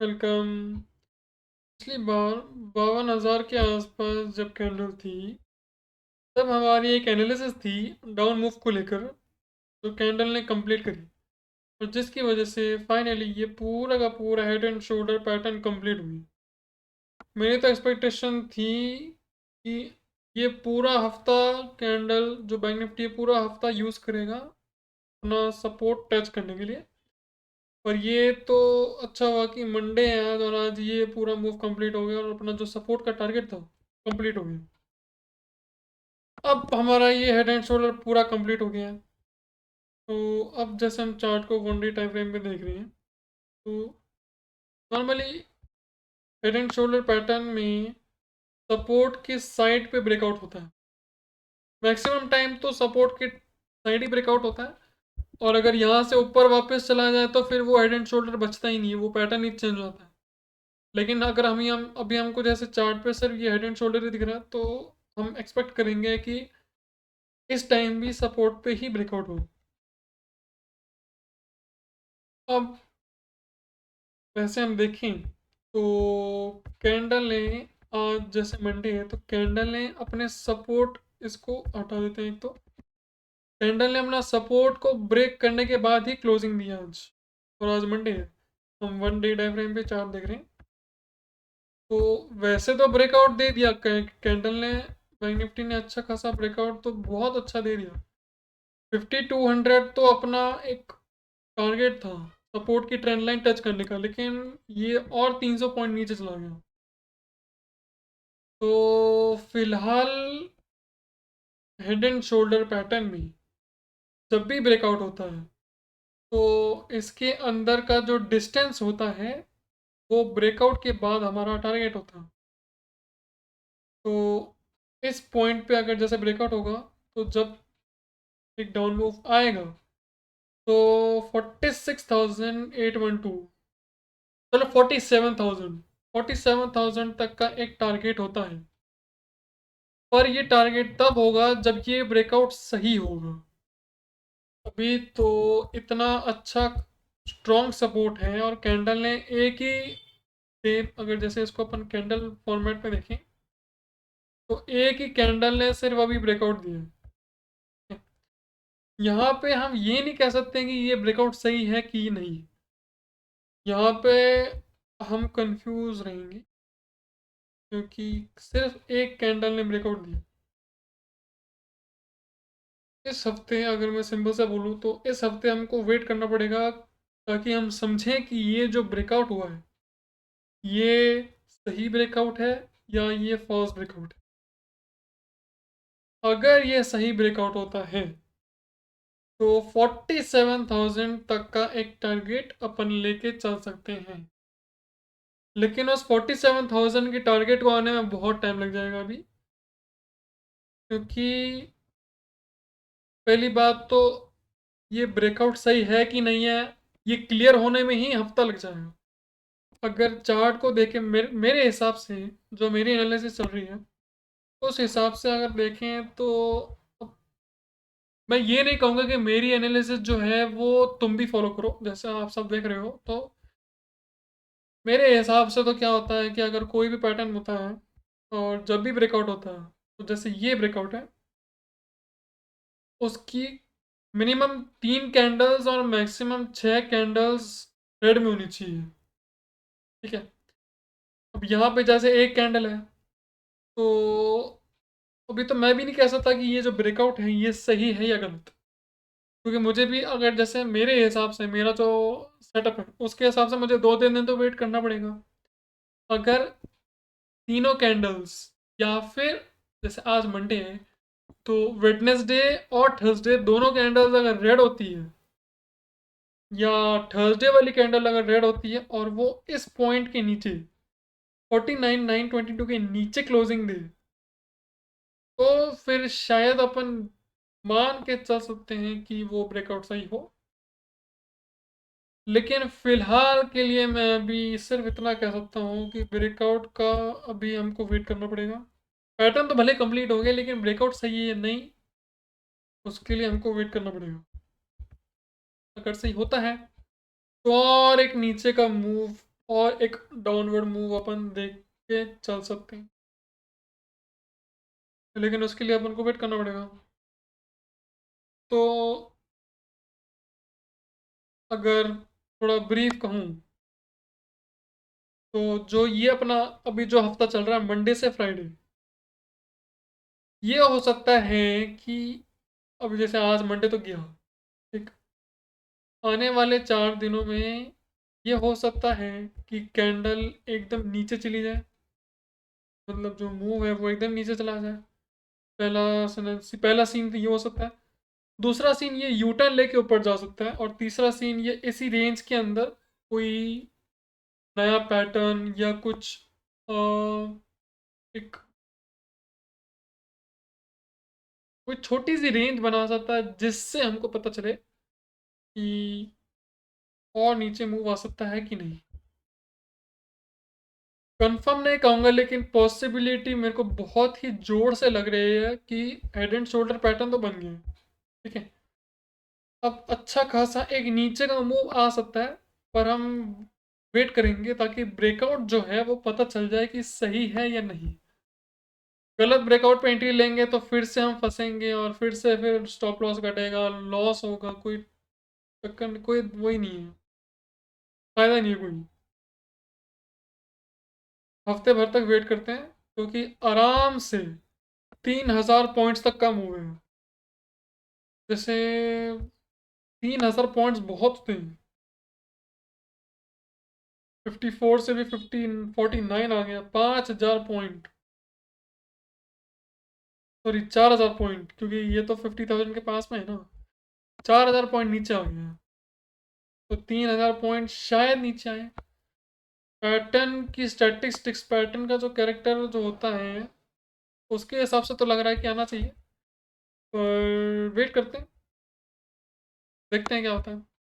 Welcome. पिछली बार 52,000 के आसपास जब कैंडल थी, तब हमारी एक एनालिसिस थी डाउन मूव को लेकर, जो कैंडल ने कंप्लीट करी, और जिसकी वजह से फाइनली ये पूरा का पूरा head and shoulder pattern complete हुई। मेरी तो एक्सपेक्टेशन थी कि ये पूरा हफ्ता कैंडल जो बैंक निफ्टी पूरा हफ्ता यूज़ करेगा अपना सपोर्ट टच करने के लिए। पर ये तो अच्छा हुआ कि मंडे है आज, और आज ये पूरा मूव कंप्लीट हो गया और अपना जो सपोर्ट का टारगेट था कंप्लीट हो गया। अब हमारा ये हेड एंड शोल्डर पूरा कंप्लीट हो गया है। तो अब जैसे हम चार्ट को 1 डे टाइम फ्रेम पे देख रहे हैं, तो normally head and shoulder pattern में सपोर्ट की साइड पे ब्रेकआउट होता है। मैक्सिमम टाइम तो सपोर्ट के साइड ही ब्रेकआउट होता है, और अगर यहाँ से ऊपर वापस चला जाए तो फिर वो हेड एंड शोल्डर बचता ही नहीं है, वो पैटर्न ही चेंज होता है। लेकिन अगर हम अभी हमको जैसे चार्ट पे सिर्फ ये हेड एंड शोल्डर ही दिख रहा है, तो हम एक्सपेक्ट करेंगे कि इस टाइम भी सपोर्ट पे ही ब्रेकआउट हो। अब वैसे हम देखें तो कैंडल ने आज जैसे मंडे है, तो कैंडल ने अपने सपोर्ट, इसको हटा देते हैं, तो कैंडल ने अपना सपोर्ट को ब्रेक करने के बाद ही क्लोजिंग दिया आज, और आज मंडे है। हम 1 डे टाइम फ्रेम पे चार्ट देख रहे हैं, तो वैसे तो ब्रेकआउट दे दिया कैंडल ने। बैंक निफ्टी ने अच्छा खासा ब्रेकआउट तो बहुत अच्छा दे दिया। 5200 तो अपना एक टारगेट था सपोर्ट की ट्रेंड लाइन टच करने का, लेकिन ये और 300 पॉइंट नीचे चला गया। तो फिलहाल हेड एंड शोल्डर पैटर्न में जब भी ब्रेकआउट होता है, तो इसके अंदर का जो डिस्टेंस होता है वो ब्रेकआउट के बाद हमारा टारगेट होता है। तो इस पॉइंट पे अगर जैसे ब्रेकआउट होगा, तो जब एक डाउन मूव आएगा, तो 46,812, चलो 47,000, 47,000 तक का एक टारगेट होता है। पर ये टारगेट तब होगा जब ये ब्रेकआउट सही होगा। अभी तो इतना अच्छा स्ट्रॉन्ग सपोर्ट है, और कैंडल ने एक ही डे, अगर जैसे इसको अपन कैंडल फॉर्मेट में देखें, तो एक ही कैंडल ने सिर्फ अभी ब्रेकआउट दिया है। यहाँ पे हम ये नहीं कह सकते कि ये ब्रेकआउट सही है कि नहीं। यहाँ पे हम कंफ्यूज रहेंगे, क्योंकि सिर्फ एक कैंडल ने ब्रेकआउट दिया। इस हफ्ते अगर मैं सिंपल से बोलूँ, तो इस हफ्ते हमको वेट करना पड़ेगा ताकि हम समझें कि ये जो ब्रेकआउट हुआ है, ये सही ब्रेकआउट है या ये फॉल्स ब्रेकआउट है। अगर ये सही ब्रेकआउट होता है, तो 47,000 तक का एक टारगेट अपन लेके चल सकते हैं। लेकिन उस 47,000 के टारगेट को आने में बहुत टाइम लग जाएगा अभी, क्योंकि पहली बात तो ये ब्रेकआउट सही है कि नहीं है, ये क्लियर होने में ही हफ्ता लग जाएगा। अगर चार्ट को देखें, मेरे हिसाब से जो मेरी एनालिसिस चल रही है, उस हिसाब से अगर देखें, तो मैं ये नहीं कहूँगा कि मेरी एनालिसिस जो है वो तुम भी फॉलो करो जैसे आप सब देख रहे हो। तो मेरे हिसाब से तो क्या होता है कि अगर कोई भी पैटर्न होता है और जब भी ब्रेकआउट होता है, तो जैसे ये ब्रेकआउट है, उसकी मिनिमम 3 कैंडल्स और मैक्सिमम 6 कैंडल्स रेड में होनी चाहिए। ठीक है। अब यहाँ पे जैसे एक कैंडल है, तो अभी तो मैं भी नहीं कह सकता कि ये जो ब्रेकआउट है ये सही है या गलत, क्योंकि मुझे भी अगर जैसे मेरे हिसाब से मेरा जो सेटअप है उसके हिसाब से मुझे 2-3 दिन तो वेट करना पड़ेगा। अगर तीनों कैंडल्स, या फिर जैसे आज मंडे है, तो वेडनेसडे और थर्सडे दोनों कैंडल्स अगर रेड होती है, या थर्सडे वाली कैंडल अगर रेड होती है और वो इस पॉइंट के नीचे 49,922 के नीचे क्लोजिंग दे, तो फिर शायद अपन मान के चल सकते हैं कि वो ब्रेकआउट सही हो। लेकिन फिलहाल के लिए मैं अभी सिर्फ इतना कह सकता हूँ कि ब्रेकआउट का अभी हमको वेट करना पड़ेगा। पैटर्न तो भले कंप्लीट हो गया, लेकिन ब्रेकआउट सही है या नहीं, उसके लिए हमको वेट करना पड़ेगा। अगर सही होता है, तो और एक नीचे का मूव और एक डाउनवर्ड मूव अपन देख के चल सकते हैं, लेकिन उसके लिए अपन को वेट करना पड़ेगा। तो अगर थोड़ा ब्रीफ कहूँ, तो जो ये अपना अभी जो हफ्ता चल रहा है मंडे से फ्राइडे, ये हो सकता है कि अभी जैसे आज मंडे तो गया, ठीक, आने वाले 4 दिनों में ये हो सकता है कि कैंडल एकदम नीचे चली जाए, मतलब जो मूव है वो एकदम नीचे चला जाए। पहला सीन तो ये हो सकता है। दूसरा सीन ये यू टर्न लेके ऊपर जा सकता है, और तीसरा सीन ये इसी रेंज के अंदर कोई नया पैटर्न या कुछ अ, एक कोई छोटी सी रेंज बना सकता है, जिससे हमको पता चले कि और नीचे मूव आ सकता है कि नहीं। कंफर्म नहीं कहूँगा, लेकिन पॉसिबिलिटी मेरे को बहुत ही जोर से लग रही है कि हेड एंड शोल्डर पैटर्न तो बन गया है, ठीक है। अब अच्छा खासा एक नीचे का मूव आ सकता है, पर हम वेट करेंगे ताकि ब्रेकआउट जो है वो पता चल जाए कि सही है या नहीं। गलत ब्रेकआउट पे एंट्री लेंगे तो फिर से हम फंसेंगे, और फिर स्टॉप लॉस घटेगा, लॉस होगा, कोई चक्कर, कोई वही नहीं है, फायदा नहीं है कोई। हफ्ते भर तक वेट करते हैं, क्योंकि आराम से 3,000 पॉइंट्स तक कम हुए हैं। जैसे 3,000 पॉइंट्स बहुत थे। 54 से भी 49 आ गया, 5,000 पॉइंट, सॉरी 4,000 पॉइंट, क्योंकि ये तो 50,000 के पास में है ना। 4,000 पॉइंट नीचे आ गया, तो 3,000 पॉइंट शायद नीचे आए। पैटर्न की स्टैटिस्टिक्स, पैटर्न का जो कैरेक्टर जो होता है, उसके हिसाब से तो लग रहा है कि आना चाहिए, पर वेट करते हैं, देखते हैं क्या होता है।